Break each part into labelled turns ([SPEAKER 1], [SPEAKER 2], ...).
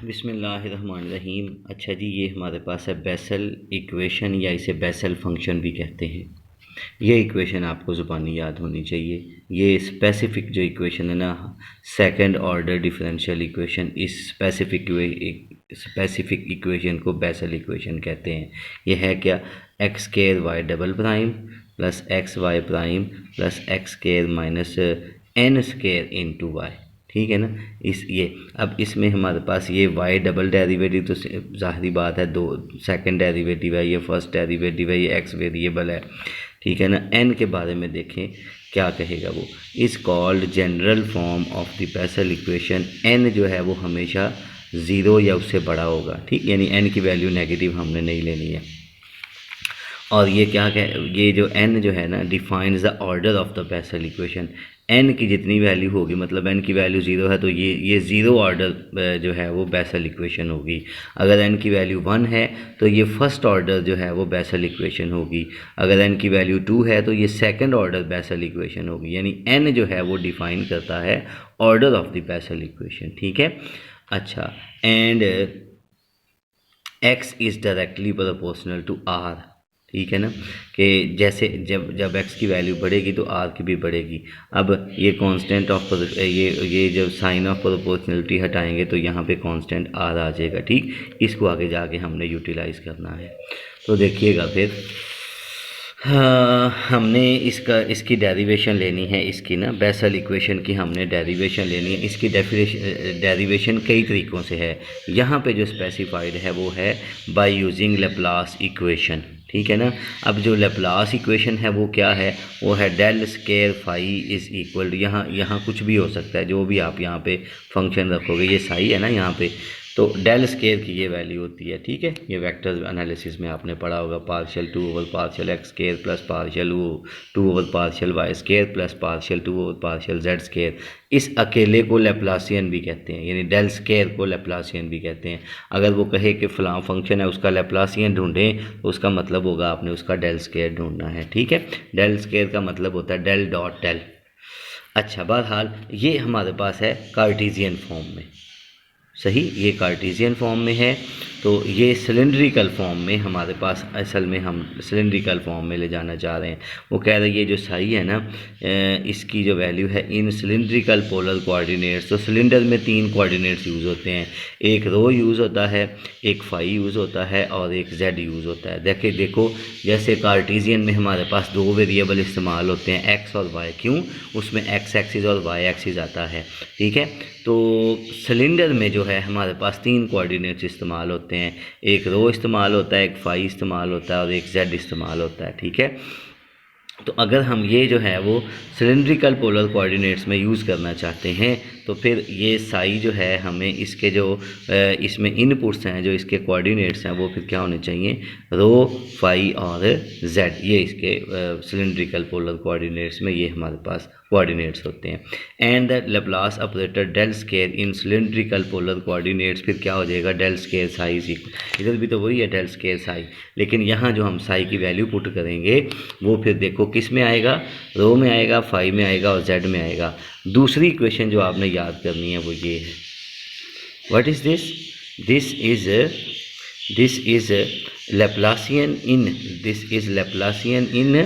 [SPEAKER 1] बिस्मिल्लाहिर्रहमानिर्रहीम। अच्छा जी, ये हमारे पास है बेसल इक्वेशन या इसे बेसल फंक्शन भी कहते हैं। ये इक्वेशन आपको ज़ुबानी याद होनी चाहिए। ये स्पेसिफ़िक जो इक्वेशन है ना, सेकंड ऑर्डर डिफरेंशियल इक्वेशन, इस स्पेसिफ़िक इक्वेशन को बेसल इक्वेशन कहते हैं। ये है क्या? X square Y double prime plus x Y prime plus X square minus N square into Y. ठीक है ना। अब इसमें हमारे पास ये y डबल डेरिवेटिव तो ज़ाहिरी बात है, दो सेकंड डेरिवेटिव है, ये फर्स्ट डेरिवेटिव है, ये x वेरिएबल है। ठीक है ना। n के बारे में देखें क्या कहेगा वो। Is called general form of the Bessel equation. n जो है वो हमेशा ज़ीरो या उससे बड़ा होगा। ठीक, यानी n की वैल्यू नेगेटिव हमने नहीं लेनी है। और ये क्या कह, ये जो n जो है ना, defines the order of the Bessel equation. n की जितनी वैल्यू होगी, मतलब n की वैल्यू ज़ीरो है तो ये ज़ीरो ऑर्डर जो है वो बेसल इक्वेशन होगी। अगर n की वैल्यू 1 है तो ये फर्स्ट ऑर्डर जो है वो बेसल इक्वेशन होगी। अगर n की वैल्यू 2 है तो ये सेकंड ऑर्डर बेसल इक्वेशन होगी। यानी n जो है वो डिफाइन करता है order of the Bessel equation. ठीक है। अच्छा, and x is directly proportional to r। ठीक है ना, कि जैसे जब x की वैल्यू बढ़ेगी तो r की भी बढ़ेगी। अब ये कांस्टेंट ऑफ ये जब साइन ऑफ प्रोपोर्शनलिटी हटाएंगे तो यहाँ पे कांस्टेंट r आ जाएगा। ठीक, इसको आगे जाके हमने यूटिलाइज़ करना है। तो देखिएगा फिर, हाँ, हमने इसकी डेरिवेशन लेनी है। इसकी ना बेसल इक्वेशन की हमने डेरिवेशन लेनी है। इसकी डेरिवेशन कई तरीक़ों से है। यहाँ पे जो स्पेसिफाइड है वो है बाय यूजिंग लेप्लास इक्वेशन। ठीक है ना। अब जो लेप्लास इक्वेशन है वो क्या है? वो है del square phi is equal to, यहाँ कुछ भी हो सकता है, जो भी आप यहाँ पे फंक्शन रखोगे। ये साई है ना यहाँ पे, तो डेल स्क्वायर की ये वैल्यू होती है। ठीक है, ये वेक्टर एनालिसिस में आपने पढ़ा होगा। Partial 2 over partial x square plus partial 2 over partial y square plus partial 2 over partial z square. इस अकेले को लेप्लासियन भी कहते हैं, यानी डेल स्क्वायर को लेप्लासियन भी कहते हैं। अगर वो कहे कि फ़लाँ फंक्शन है उसका लेप्लासियन ढूंढें तो उसका मतलब होगा आपने उसका डेल स्क्वायर ढूंढना है। ठीक है, डेल स्क्वायर का मतलब होता है डेल डॉट डेल। अच्छा, बहरहाल ये हमारे पास है कार्टेशियन फॉर्म में। सही, ये कार्टेशियन फॉर्म में है। तो ये सिलेंड्रिकल फॉर्म में हमारे पास, असल में हम सिलेंड्रिकल फॉर्म में ले जाना चाह रहे हैं। वो कह रहे हैं ये जो साई है ना, इसकी जो वैल्यू है इन सिलेंड्रिकल पोलर कोऑर्डिनेट्स। तो सिलेंडर में 3 कोऑर्डिनेट्स यूज़ होते हैं। एक रो यूज़ होता है, एक फाई यूज़ होता है और एक जेड यूज़ होता है। देखो जैसे कार्टेशियन में हमारे पास 2 वेरिएबल इस्तेमाल होते हैं, एक्स और वाई। क्यों? उसमें एक्स एक्सिस और वाई एक्सिस आता है। ठीक है। तो सिलेंडर में जो है हमारे पास 3 कोऑर्डिनेट्स इस्तेमाल होते हैं। एक रो इस्तेमाल होता है, एक फाई इस्तेमाल होता है और एक जेड इस्तेमाल होता है। ठीक है। तो अगर हम ये जो है वो सिलेंड्रिकल पोलर कोऑर्डिनेट्स में यूज़ करना चाहते हैं तो फिर ये साई जो है हमें इसके जो इसमें इनपुट्स हैं, जो इसके कोऑर्डिनेट्स हैं, वो फिर क्या होने चाहिए? रो, फाई और जेड। ये इसके सिलेंड्रिकल पोलर कोऑर्डिनेट्स में ये हमारे पास कोऑर्डिनेट्स होते हैं। And the Laplace operator del square in cylindrical polar coordinates, फिर क्या हो जाएगा? Del square psi is equal, इधर भी तो वही है डेल स्क्वायर साई, लेकिन यहाँ जो हम साई की वैल्यू पुट करेंगे वो फिर देखो किस में आएगा? रो में आएगा, फाई में आएगा और जेड में आएगा। दूसरी इक्वेशन जो आपने याद करनी है वो ये है। What is this? This is Laplacian in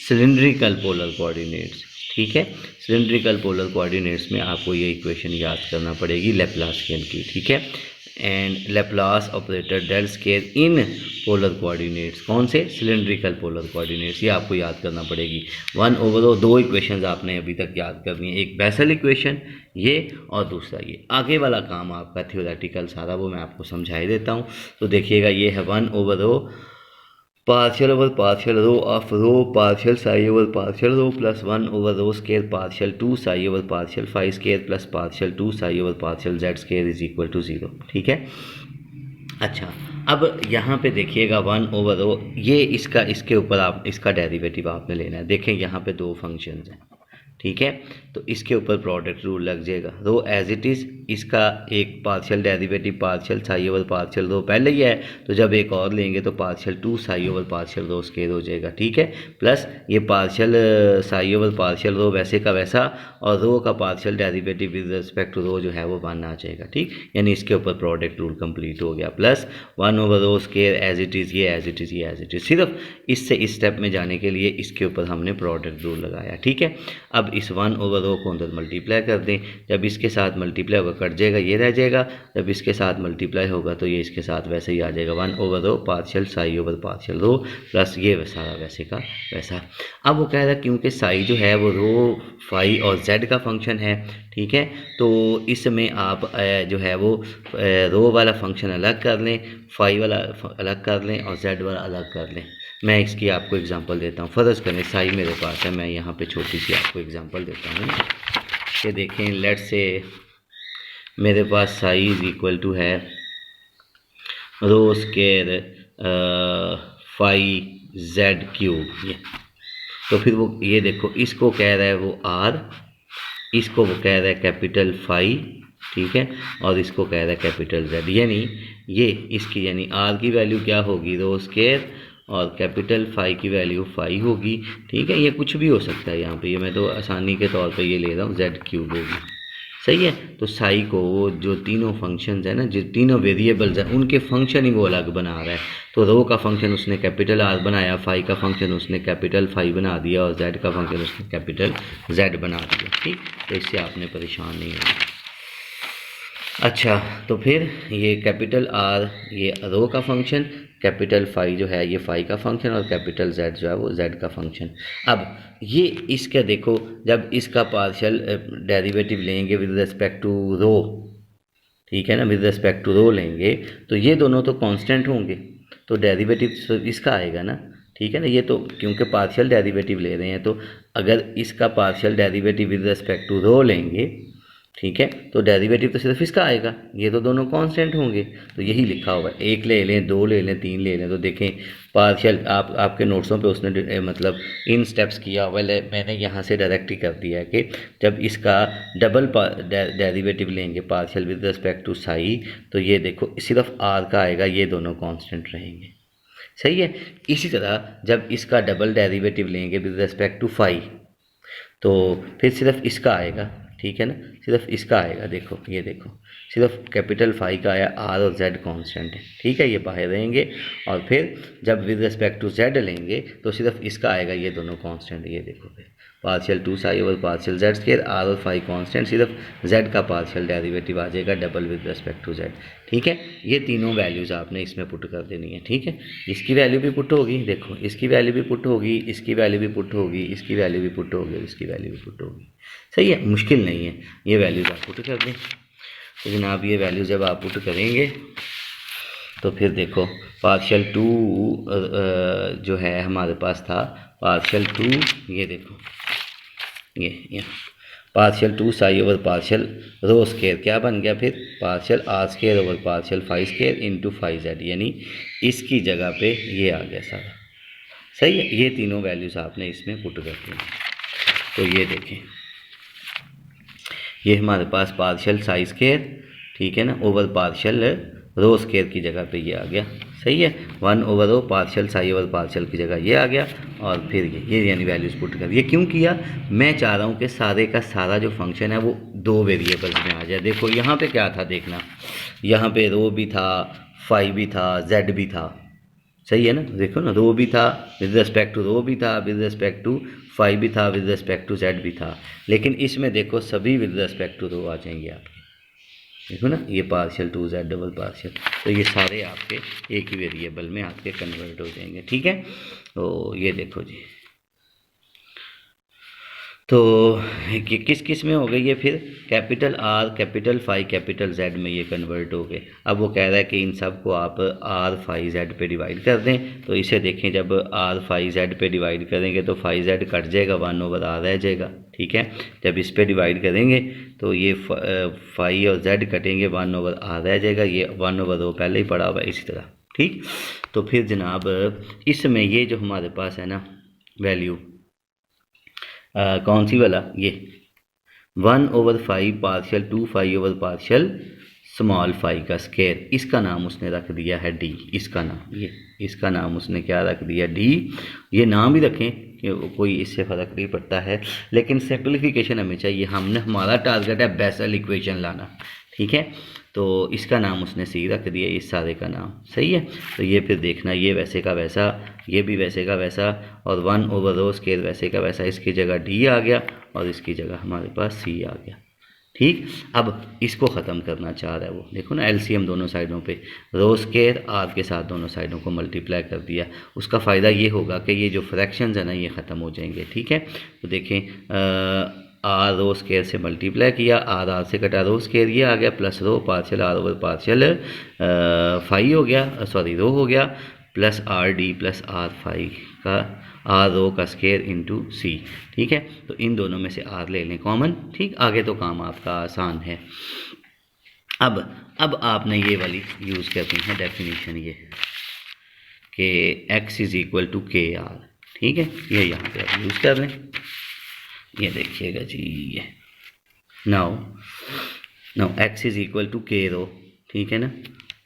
[SPEAKER 1] cylindrical polar coordinates. ठीक है, सिलेंड्रिकल पोलर कोऑर्डिनेट्स में आपको ये इक्वेशन याद करना पड़ेगी लेप्लासियन की। ठीक है। And Laplace operator del square in polar coordinates, कौन से? Cylindrical polar coordinates. ये आपको याद करना पड़ेगी। 1/2 2 इक्वेशंस आपने अभी तक याद करनी है, एक बेसल इक्वेशन ये और दूसरा ये। आगे वाला काम आपका थ्योरेटिकल सारा वो मैं आपको समझा ही देता हूँ। तो देखिएगा, ये है 1/2 partial over partial rho of rho partial psi over partial rho plus 1/रो square partial 2 psi over partial phi square plus partial 2 psi over partial z square is equal to 0। ठीक है। अच्छा, अब यहाँ पे देखिएगा 1/रो, ये इसके ऊपर आप इसका डेरिवेटिव आपने लेना है। देखें यहाँ पे 2 फंक्शंस हैं। ठीक है। तो इसके ऊपर प्रोडक्ट रूल लग जाएगा। रो एज इट इज़, इसका एक partial derivative partial psi over partial rho पहले ही है, तो जब एक और लेंगे तो partial two psi over partial rho square हो जाएगा, ठीक है। प्लस ये partial psi over partial rho वैसे का वैसा, और रो का partial derivative with respect to rho जो है वो 1 आ जाएगा, ठीक। यानी इसके ऊपर प्रोडक्ट रूल कंप्लीट हो गया। Plus 1 over rho square as it is, ये एज इट इज़, ये एज इट इज़। सिर्फ इससे इस स्टेप में जाने के लिए इसके ऊपर हमने प्रोडक्ट रूल लगाया, ठीक है। अब इस 1 ओवर रो को अंदर मल्टीप्लाई कर दें, जब इसके साथ मल्टीप्लाई होगा कट जाएगा, ये रह जाएगा। जब इसके साथ मल्टीप्लाई होगा तो ये इसके साथ वैसे ही आ जाएगा, 1 ओवर रो partial psi over partial rho plus ये सारा वैसे का वैसा। अब वो कह रहा है क्योंकि साई जो है वो रो फाई और जेड का फंक्शन है, ठीक है, तो इसमें आप जो है वो रो वाला फंक्शन अलग कर लें, फाई वाला अलग कर लें और जेड वाला अलग कर लें। मैं इसकी आपको एग्जांपल देता हूँ। फ़र्ज़ करें साई मेरे पास है, मैं यहाँ पे छोटी सी आपको एग्जांपल देता हूँ कि देखें, लेट से मेरे पास साई इज़ इक्वल टू है रो स्केयर फाई जेड क्यूब। तो फिर वो ये देखो, इसको कह रहा है वो आर, इसको वो कह रहा है कैपिटल फाई, ठीक है, और इसको कह रहा है कैपिटल जेड। यानी ये इसकी यानी आर की वैल्यू क्या होगी, रो स्केयर, और कैपिटल फाई की वैल्यू फाई होगी, ठीक है। ये कुछ भी हो सकता है यहाँ पे, ये मैं तो आसानी के तौर पे ये ले रहा हूँ, जेड क्यूब होगी, सही है। तो साई को वो जो तीनों फंक्शंस है ना, जो तीनों वेरिएबल्स हैं, उनके फंक्शन ही वो अलग बना रहा है। तो रो का फंक्शन उसने कैपिटल आर बनाया, फाई का फंक्शन उसने कैपिटल फाई बना दिया, और जेड का फंक्शन उसने कैपिटल जेड बना दिया, ठीक। तो इससे आपने परेशान नहीं होना। अच्छा, तो फिर ये कैपिटल आर ये रो का फंक्शन, कैपिटल फाई जो है ये फाई का फंक्शन, और कैपिटल जेड जो है वो जेड का फंक्शन। अब ये इसका देखो, जब इसका पार्शियल डेरिवेटिव लेंगे विद रिस्पेक्ट टू रो, ठीक है ना, विद रिस्पेक्ट टू रो लेंगे तो ये दोनों तो कांस्टेंट होंगे, तो डेरिवेटिव इसका आएगा ना, ठीक है ना। ये तो क्योंकि पार्शियल डेरिवेटिव ले रहे हैं, तो अगर इसका partial derivative with respect to rho लेंगे, ठीक है, तो डेरिवेटिव तो सिर्फ इसका आएगा, ये तो दोनों कांस्टेंट होंगे। तो यही लिखा हुआ है, एक ले लें, दो ले लें, तीन ले लें। तो देखें पार्शियल आपके नोट्सों पे उसने मतलब इन स्टेप्स किया हुआ है, मैंने यहाँ से डायरेक्ट ही कर दिया है कि जब इसका डबल डेरिवेटिव लेंगे partial with respect to psi, तो ये देखो सिर्फ आर का आएगा, ये दोनों कांस्टेंट रहेंगे, सही है। इसी तरह जब इसका डबल डेरिवेटिव लेंगे विद रिस्पेक्ट टू फाई, तो फिर सिर्फ इसका आएगा, ठीक है ना, सिर्फ इसका आएगा। देखो ये देखो, सिर्फ कैपिटल फाई का आया, आर और जेड कांस्टेंट है, ठीक है, ये बाहर रहेंगे। और फिर जब विद रिस्पेक्ट टू जेड लेंगे तो सिर्फ इसका आएगा, ये दोनों कांस्टेंट है। ये देखो फिर partial two psi over partial z square, r और फाई कांस्टेंट, सिर्फ जेड का पार्शियल डेरिवेटिव आ जाएगा double with respect to z, ठीक है। ये तीनों वैल्यूज़ आपने इसमें पुट कर देनी है, ठीक है। इसकी वैल्यू भी पुट होगी, देखो इसकी वैल्यू भी पुट होगी, इसकी वैल्यू भी पुट होगी, इसकी वैल्यू भी पुट होगी, इसकी वैल्यू भी पुट होगी, सही है, मुश्किल नहीं है। ये वैल्यूज़ आप पुट कर दें। तो जनाब ये वैल्यू जब आप पुट करेंगे तो फिर देखो पार्शियल टू जो है हमारे पास था, पार्शियल टू, ये देखो ये partial two psi over partial rho square क्या बन गया, फिर partial r square over partial phi square into phi z, यानी इसकी जगह पे ये आ गया सारा, सही है। ये तीनों वैल्यूज़ आपने इसमें पुट कर दी। तो ये देखें, ये हमारे पास पार्शियल साई स्केयर, ठीक है ना, ओवर पार्शियल रो स्केयर की जगह पे ये आ गया, सही है। 1 ओवर रो पार्शियल साई ओवर पार्शियल की जगह ये आ गया, और फिर ये यानी वैल्यूज़ पुट कर। ये क्यों किया, मैं चाह रहा हूँ कि सारे का सारा जो फंक्शन है वो दो वेरिएबल्स में आ जाए। देखो यहाँ पे क्या था, देखना यहाँ पे रो भी था, फाई भी था, जेड भी था, सही है ना। देखो ना, रो भी था विद रिस्पेक्ट टू रो भी था, विद रिस्पेक्ट टू फाई भी था, विद रिस्पेक्ट टू जेड भी था। लेकिन इसमें देखो सभी विद रिस्पेक्ट टू रो आ जाएंगे आपके, देखो ना, ये partial to Z double partial, तो ये सारे आपके एक ही वेरिएबल में आपके कन्वर्ट हो जाएंगे, ठीक है। तो ये देखो जी, तो किस किस में हो गई ये, फिर capital R capital phi capital Z में ये कन्वर्ट हो गए। अब वो कह रहा है कि इन सब को आप आर फाई जेड पे डिवाइड कर दें। तो इसे देखें, जब आर फाई जेड पे डिवाइड करेंगे तो फाई जेड कट जाएगा, 1 ओवर आर रह जाएगा, ठीक है। जब इस पे डिवाइड करेंगे तो ये फाई और जेड कटेंगे, 1 ओवर आर रह जाएगा, ये 1 ओवर रो पहले ही पड़ा हुआ है, इसी तरह, ठीक। तो फिर जनाब इसमें ये जो हमारे पास है ना वैल्यू कौन सी वाला, ये 1/5 partial 2 over partial small phi का स्केयर, इसका नाम उसने रख दिया है डी। इसका नाम, ये इसका नाम उसने क्या रख दिया, डी। ये नाम ही रखें कि कोई इससे फ़र्क नहीं पड़ता है, लेकिन सिंपलीफिकेशन हमें चाहिए। हमने, हमारा टारगेट है बेसल इक्वेशन लाना, ठीक है। तो इसका नाम उसने सी रख दिया, इस सारे का नाम, सही है। तो ये फिर देखना, ये वैसे का वैसा, ये भी वैसे का वैसा, और 1/रो स्केयर वैसे का वैसा, इसकी जगह डी आ गया और इसकी जगह हमारे पास सी आ गया, ठीक। अब इसको ख़त्म करना चाह रहा है वो, देखो ना एलसीएम दोनों साइडों पे, रो स्केयर आर के साथ दोनों साइडों को मल्टीप्लाई कर दिया। उसका फ़ायदा ये होगा कि ये जो फ्रैक्शंस है ना ये ख़त्म हो जाएंगे, ठीक है। तो देखें, आर रो स्केयर से मल्टीप्लाई किया, आर आर से कटा रो स्केयर, ये आ गया plus rho partial r over partial phi हो गया, सॉरी रो हो गया, plus r d plus r phi का आर रो का स्केयर इंटू सी, ठीक है। तो इन दोनों में से आर ले लें कॉमन, ठीक। आगे तो काम आपका आसान है। अब आपने ये वाली यूज़ करनी है डेफिनेशन, ये कि x इज़ इक्वल टू के आर, ठीक है। ये यहाँ पे आप यूज़ कर लें, ये देखिएगा जी, ये now x is equal to k rho, ठीक है ना।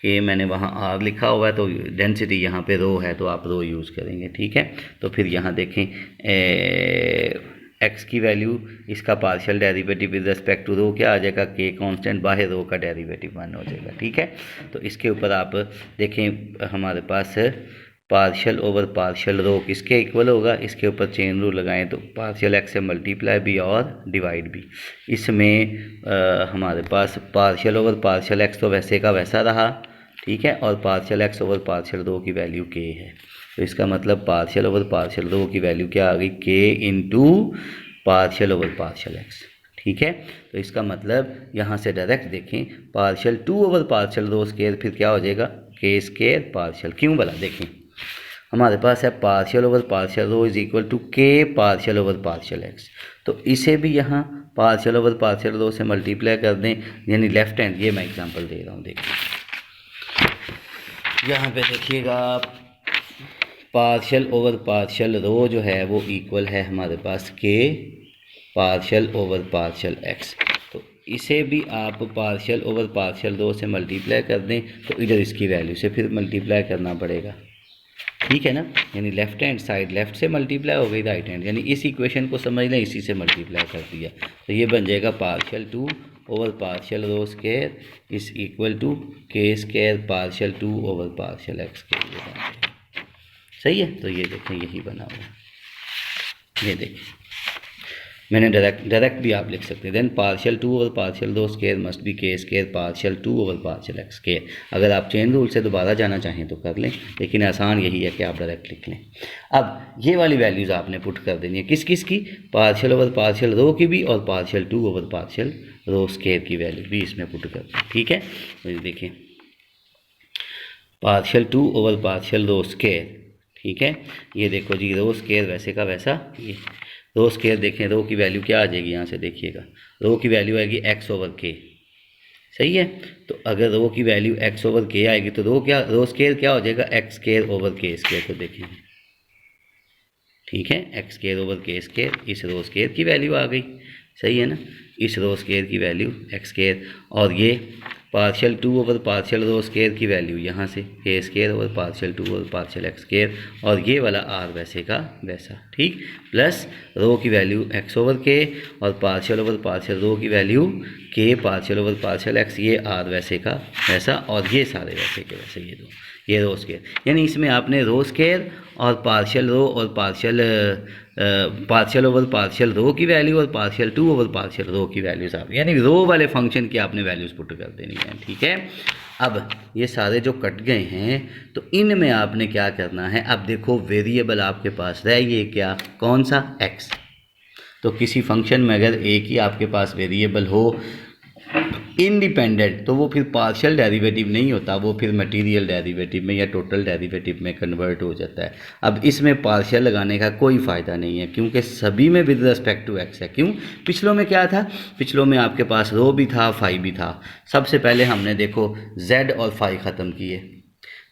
[SPEAKER 1] कि मैंने वहाँ आर लिखा हुआ है तो डेंसिटी यहाँ पे रो है तो आप रो यूज़ करेंगे, ठीक है। तो फिर यहाँ देखें, x की वैल्यू, इसका partial derivative with respect to rho क्या आ जाएगा, k कांस्टेंट, बाहर रो का डेरिवेटिव 1 हो जाएगा, ठीक है। तो इसके ऊपर आप देखें, हमारे पास पार्शियल ओवर पार्शियल रो किसके इक्वल होगा, इसके ऊपर चेन रूल लगाएं तो पार्शियल x से मल्टीप्लाई भी और डिवाइड भी। इसमें हमारे पास पार्शियल ओवर पार्शियल x तो वैसे का वैसा रहा, ठीक है, और पार्शियल x ओवर पार्शियल रो की वैल्यू k है। तो इसका मतलब पार्शियल ओवर पार्शियल रो की वैल्यू क्या आ गई, k into partial over partial x, ठीक है। तो इसका मतलब यहाँ से डायरेक्ट देखें, partial 2 over partial rho square फिर क्या हो जाएगा, k स्केयर पार्शियल, क्यों भला, देखें हमारे पास है partial over partial rho is equal to k partial over partial x। तो इसे भी यहाँ पार्शियल ओवर पार्शियल रो से मल्टीप्लाई कर दें, यानी लेफ्ट हैंड, ये मैं एग्जांपल दे रहा हूँ, देखिए यहाँ पे देखिएगा, पार्शियल ओवर पार्शियल रो जो है वो इक्वल है हमारे पास k partial over partial x। तो इसे भी आप पार्शियल ओवर पार्शियल रो से मल्टीप्लाई कर दें तो इधर इसकी वैल्यू से फिर मल्टीप्लाई करना पड़ेगा, ठीक है ना। यानी लेफ्ट हैंड साइड लेफ्ट से मल्टीप्लाई हो गई राइट हैंड, यानी इस इक्वेशन को समझ लें, इसी से मल्टीप्लाई कर दिया। तो ये बन जाएगा partial 2 over partial rho square is equal to k square partial 2 over partial x के लिए बन जाएगा, सही है। तो ये देखें यही बना हुआ, ये देखें मैंने डायरेक्ट भी आप लिख सकते हैं, then partial 2 over partial rho square must be k square partial 2 over partial x square. अगर आप चेन रूल से दोबारा जाना चाहें तो कर लें, लेकिन आसान यही है कि आप डायरेक्ट लिख लें। अब ये वाली वैल्यूज़ आपने पुट कर देनी है, किस किस की, पार्शियल ओवर पार्शियल रो की भी और partial 2 over partial rho square की वैल्यू भी इसमें पुट कर दें, ठीक है। तो देखें partial 2 over partial rho square, ठीक है। ये देखो जी, रो स्केयर वैसे का वैसा, ये रो स्केयर देखें, रो की वैल्यू क्या आ जाएगी, यहाँ से देखिएगा रो की वैल्यू आएगी x ओवर k, सही है। तो अगर रो की वैल्यू x ओवर k आएगी तो रो स्केयर क्या हो जाएगा, x square over k square. तो देखेंगे, ठीक है, x square over k square, इस रो स्केयर की वैल्यू आ गई, सही है ना, इस रो स्केयर की वैल्यू x स्केयर, और ये partial 2 over partial rho square की वैल्यू यहाँ से k square over partial 2 over partial x square, और ये वाला r वैसे का वैसा, ठीक, प्लस रो की वैल्यू x ओवर k और पार्शियल ओवर पार्शियल रो की value k partial over partial x, ये r वैसे का वैसा, और ये सारे वैसे के वैसे, ये रो स्केयर। यानी इसमें आपने रो स्केयर और पार्शियल रो और पार्शियल ओवर पार्शियल रो की वैल्यू और पार्शियल 2 ओवर पार्शियल रो की वैल्यूज आप, यानी रो वाले फंक्शन की आपने वैल्यूज पुट कर देनी है, ठीक है। अब ये सारे जो कट गए हैं तो इनमें आपने क्या करना है, अब देखो वेरिएबल आपके पास रह ये क्या, कौन सा, x। तो किसी फंक्शन में अगर एक ही आपके पास वेरिएबल हो इंडिपेंडेंट तो वो फिर पार्शियल डेरिवेटिव नहीं होता, वो फिर मटेरियल डेरिवेटिव में या टोटल डेरिवेटिव में कन्वर्ट हो जाता है। अब इसमें पार्शियल लगाने का कोई फ़ायदा नहीं है क्योंकि सभी में विद रिस्पेक्ट टू एक्स है। क्यों, पिछलों में क्या था, पिछलों में आपके पास रो भी था फाई भी था। सबसे पहले हमने देखो जेड और फाई ख़त्म किए,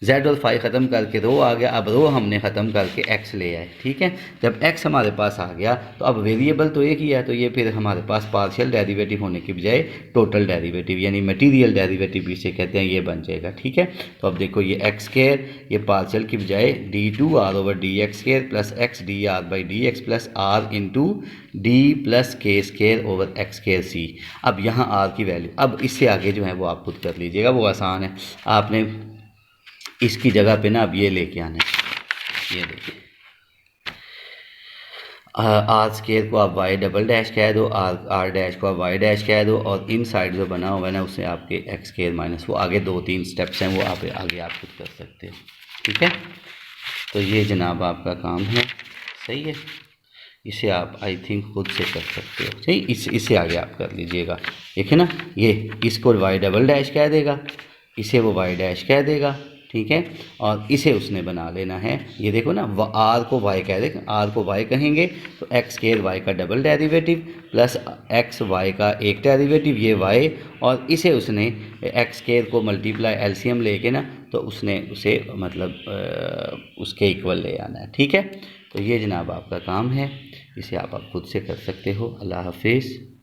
[SPEAKER 1] जेड और फाई ख़त्म करके रो आ गया, अब रो हमने ख़त्म करके एक्स ले आए, ठीक है। जब एक्स हमारे पास आ गया तो अब वेरिएबल तो एक ही है, तो ये फिर हमारे पास पार्शियल डेरिवेटिव होने के बजाय टोटल डेरिवेटिव यानी मटीरियल डेरिवेटिव इसे कहते हैं, ये बन जाएगा, ठीक है। तो अब देखो ये एक्स स्केयर, ये पार्शियल की बजाय d2r/dx² plus x dr/dx plus r into D plus के स्केयर ओवर एक्स स्केयर सी। अब यहाँ आर की वैल्यू, अब इससे आगे जो है वो आप खुद कर लीजिएगा, वो आसान है। आपने इसकी जगह पे ना अब ये लेके आना है, ये देखिए आर स्केयर को आप वाई डबल डैश कह दो, आर डैश को आप वाई डैश कह दो, और इन साइड जो बना हुआ है ना उसे आपके एक्स स्केयर माइनस, वो आगे 2-3 स्टेप्स हैं वो आप आगे आप खुद कर सकते हो, ठीक है। तो ये जनाब आपका काम है, सही है। इसे आप आई थिंक खुद से कर सकते हो, सही। इसे आगे आप कर लीजिएगा, देखिए ना, ये इसको वाई डबल डैश कह देगा, इसे वो वाई डैश कह देगा, ठीक है। और इसे उसने बना लेना है, ये देखो ना, आर को वाई कह देगा, आर को वाई कहेंगे तो एक्स स्केयर वाई का double derivative plus x y का एक डेरिवेटिव, ये वाई, और इसे उसने एक्स स्केयर को मल्टीप्लाई एलसीएम लेके ना, तो उसने उसे मतलब उसके इक्वल ले आना है, ठीक है। तो ये जनाब आपका काम है, इसे आप खुद से कर सकते हो। अल्लाह हाफिज़।